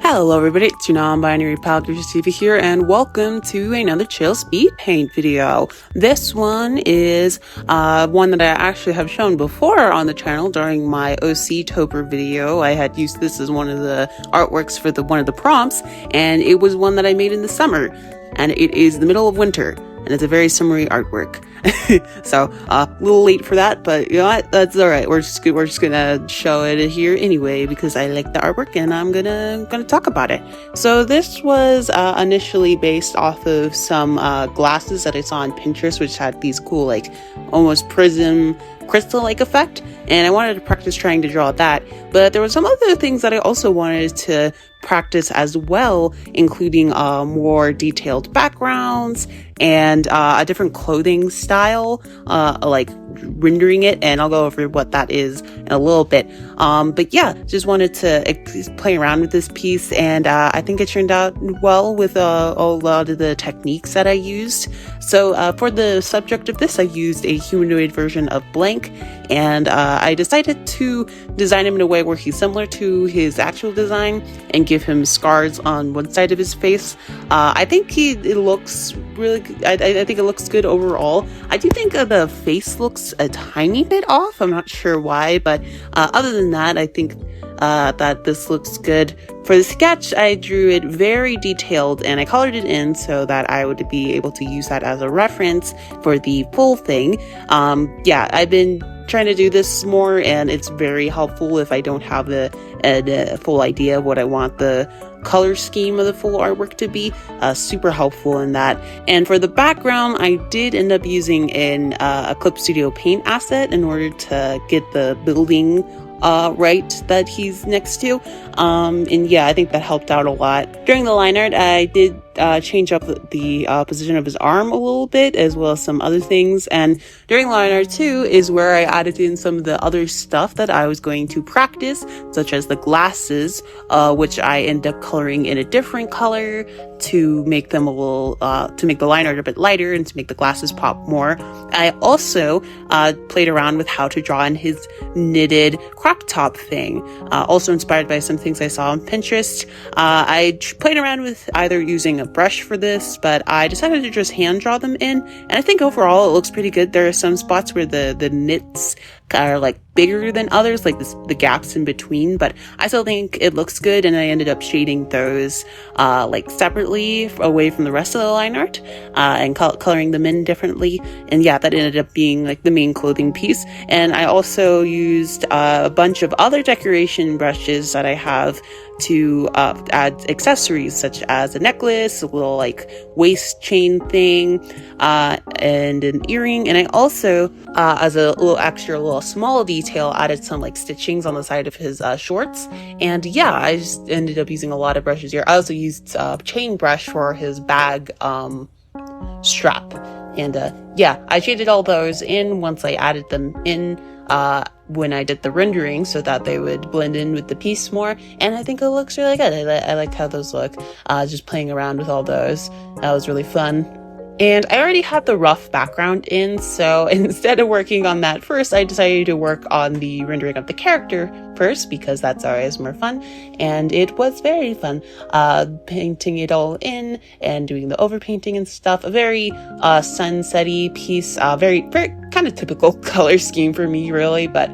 Hello everybody, it's your non-binary pal E.V.A here, and welcome to another chill speed paint video. This one is one that I actually have shown before on the channel during my OC Tober video. I had used this as one of the artworks for one of the prompts, and it was one that I made in the summer, and it is the middle of winter, and it's a very summery artwork. So a little late for that, but you know what, that's all right. We're just gonna show it here anyway because I like the artwork and I'm gonna talk about it. So this was initially based off of some glasses that I saw on Pinterest, which had these cool like almost prism crystal-like effect, and I wanted to practice trying to draw that. But there were some other things that I also wanted to practice as well, including more detailed backgrounds and a different clothing style, like rendering it, and I'll go over what that is in a little bit. But yeah, just wanted to play around with this piece, and I think it turned out well with a lot of the techniques that I used. So for the subject of this, I used a humanoid version of Blank, and I decided to design him in a way where he's similar to his actual design and give him scars on one side of his face. I think it looks really good. I think it looks good overall. I do think the face looks a tiny bit off. I'm not sure why, but other than that, I think that this looks good. For the sketch, I drew it very detailed and I colored it in so that I would be able to use that as a reference for the full thing. Yeah, I've been trying to do this more, and it's very helpful if I don't have a full idea of what I want the color scheme of the full artwork to be. Super helpful in that. And for the background, I did end up using an Clip Studio Paint asset in order to get the building right that he's next to. And yeah, I think that helped out a lot. During the line art, I did change up the position of his arm a little bit, as well as some other things. And during line art 2 is where I added in some of the other stuff that I was going to practice, such as the glasses, which I ended up coloring in a different color to make them a little, to make the line art a bit lighter and to make the glasses pop more. I also played around with how to draw in his knitted crop top thing, also inspired by some things I saw on Pinterest. I played around with either using a brush for this, but I decided to just hand draw them in, and I think overall it looks pretty good. There are some spots where the knits are like bigger than others, like the gaps in between, but I still think it looks good, and I ended up shading those like separately away from the rest of the line art, and coloring them in differently. And yeah, that ended up being like the main clothing piece. And I also used a bunch of other decoration brushes that I have to add accessories such as a necklace, a little like waist chain thing, and an earring. And I also, as a little small detail, added some like stitchings on the side of his shorts. And yeah, I just ended up using a lot of brushes here. I also used a chain brush for his bag strap. And yeah, I shaded all those in once I added them in when I did the rendering so that they would blend in with the piece more, and I think it looks really good. I like how those look. Just playing around with all those, that was really fun. And I already had the rough background in, so instead of working on that first, I decided to work on the rendering of the character first, because that's always more fun, and it was very fun. Painting it all in and doing the overpainting and stuff. A very sunsetty piece, very kind of typical color scheme for me, really, but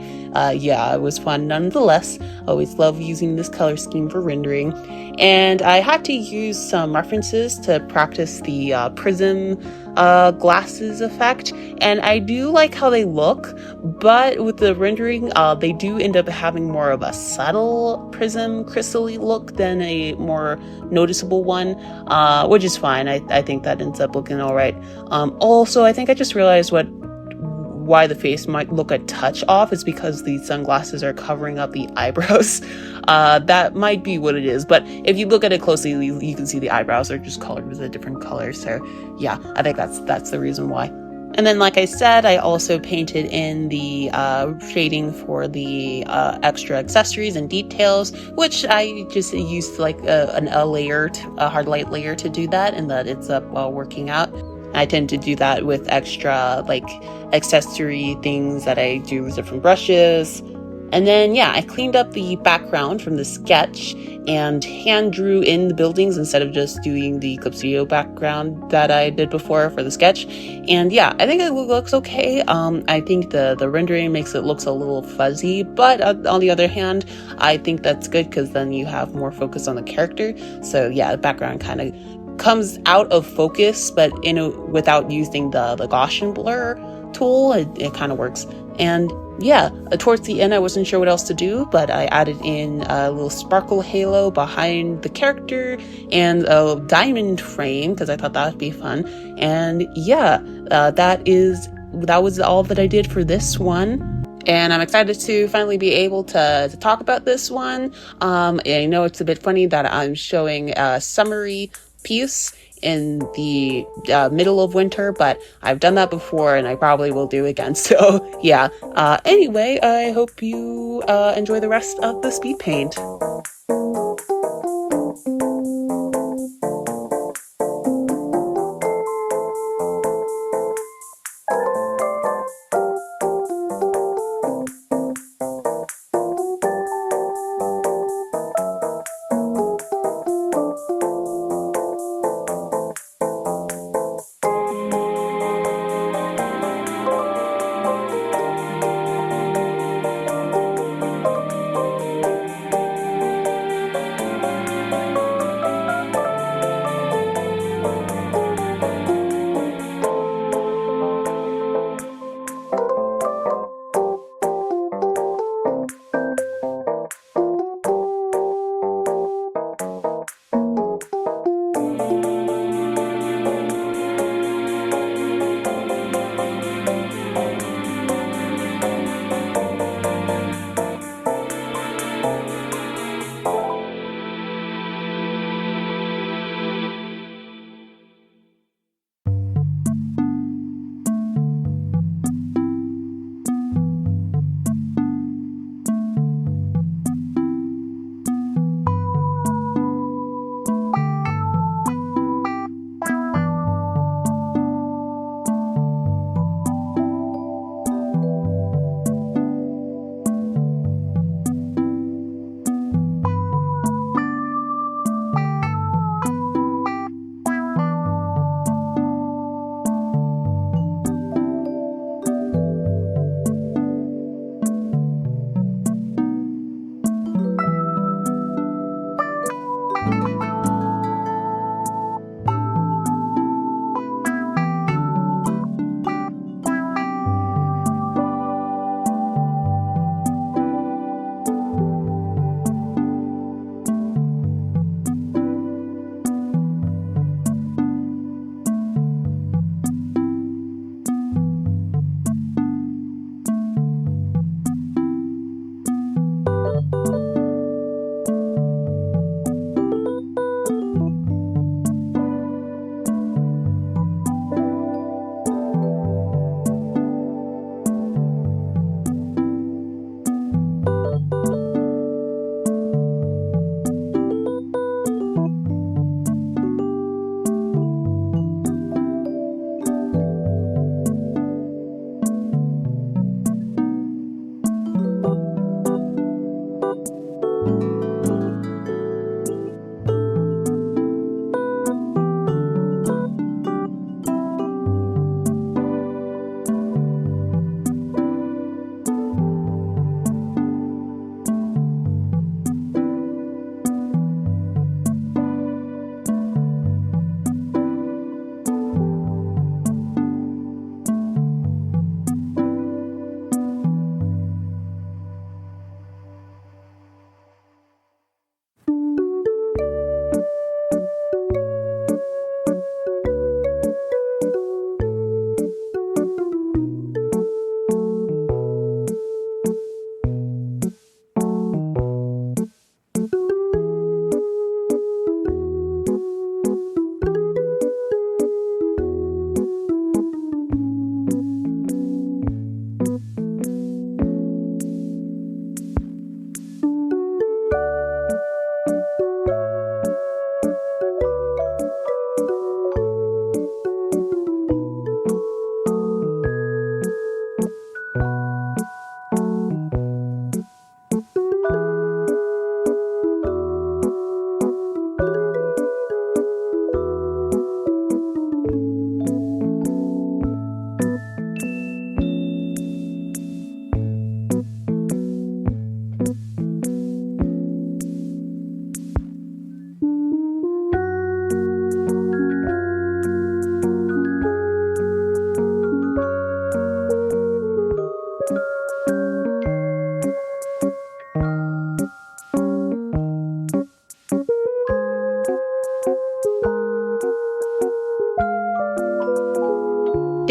yeah, it was fun nonetheless. Always love using this color scheme for rendering. And I had to use some references to practice the prism glasses effect, and I do like how they look, but with the rendering, they do end up having more of a subtle prism crystal-y look than a more noticeable one, which is fine. I think that ends up looking all right. Also, I think I just realized why the face might look a touch off is because the sunglasses are covering up the eyebrows. That might be what it is, but if you look at it closely, you can see the eyebrows are just colored with a different color. So yeah, I think that's the reason why. And then, like I said, I also painted in the shading for the extra accessories and details, which I just used like a layer, a hard light layer to do that, and that it's up while working out. I tend to do that with extra like accessory things that I do with different brushes. And then, yeah, I cleaned up the background from the sketch and hand drew in the buildings instead of just doing the Clip Studio background that I did before for the sketch. And yeah, I think it looks okay. I think the rendering makes it looks a little fuzzy, but on the other hand, I think that's good because then you have more focus on the character. So yeah, the background kind of comes out of focus, but without using the Gaussian blur tool, it kind of works. And yeah, towards the end, I wasn't sure what else to do, but I added in a little sparkle halo behind the character and a diamond frame because I thought that would be fun. And yeah, that was all that I did for this one. And I'm excited to finally be able to talk about this one. I know it's a bit funny that I'm showing a summary piece in the middle of winter, but I've done that before and I probably will do again. So yeah, anyway, I hope you enjoy the rest of the speed paint.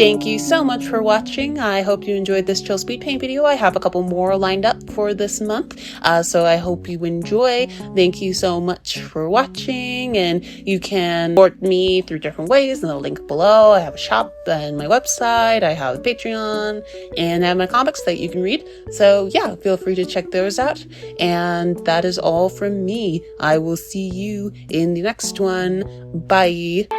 Thank you so much for watching. I hope you enjoyed this chill speed paint video. I have a couple more lined up for this month, so I hope you enjoy. Thank you so much for watching, and you can support me through different ways in the link below. I have a shop and my website, I have Patreon, and I have my comics that you can read. So yeah, feel free to check those out. And that is all from me. I will see you in the next one. Bye.